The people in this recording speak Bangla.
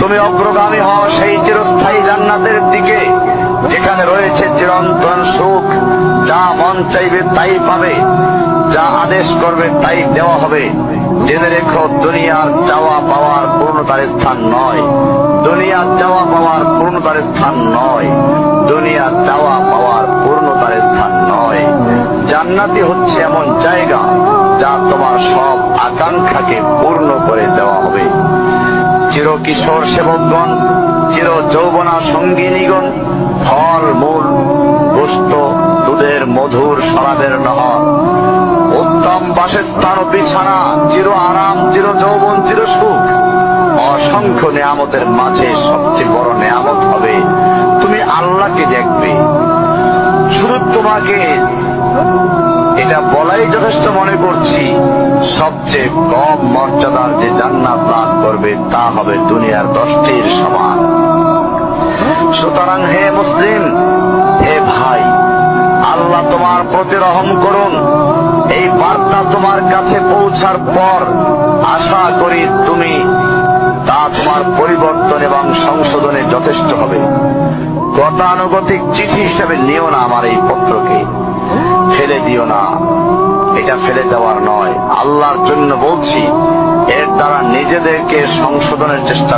তুমি অগ্রগামী হও সেই চিরস্থায়ী জান্নাতের দিকে, যেখানে রয়েছে চিরন্তন সুখ। যা মন চাইবে তাই পাবে, যা আদেশ করবে তাই দেওয়া হবে। জেনে রেখো, দুনিয়ার চাওয়া পাওয়ার পূর্ণতার স্থান নয়, দুনিয়ার চাওয়া পাওয়ার পূর্ণতার স্থান নয়, দুনিয়ার চাওয়া পাওয়ার পূর্ণতার স্থান নয়। জান্নাতি হচ্ছে এমন জায়গা যা তোমার সব আকাঙ্ক্ষাকে পূর্ণ করে দেওয়া হবে। চির কিশোর সেবকগণ, চির যৌবনা সঙ্গিনীগণ, ফল মূল, গোস্ত, দুধের মধুর শরাবের নহর, উত্তম বাসস্থান ও বিছানা, চির আরাম, চির যৌবন, চির সুখ, অসংখ্য নেয়ামতের মাঝে সবচেয়ে বড় নেয়ামত হবে তুমি আল্লাহকে দেখবে। শুধু তোমাকে এটা বলাই যথেষ্ট মনে করছি, সবচেয়ে কম মর্যাদার যে জান্নাত লাভ করবে তা হবে দুনিয়ার 10টির সমান। সুতরাং হে মুসলিম, হে ভাই, আল্লাহ তোমার প্রতি রহম করুন। এই বার্তা তোমার কাছে পৌঁছার পর আশা করি তুমি তা তোমার পরিবর্তন এবং সংশোধনে যথেষ্ট হবে। গতানুগতিক চিঠি হিসেবে নিও না আমার এই পত্রকে, ফেলে দিও না। এটা ফেলে দেওয়ার নয়, আল্লাহর জন্য বলছি, এর দ্বারা নিজেদেরকে সংশোধনের চেষ্টা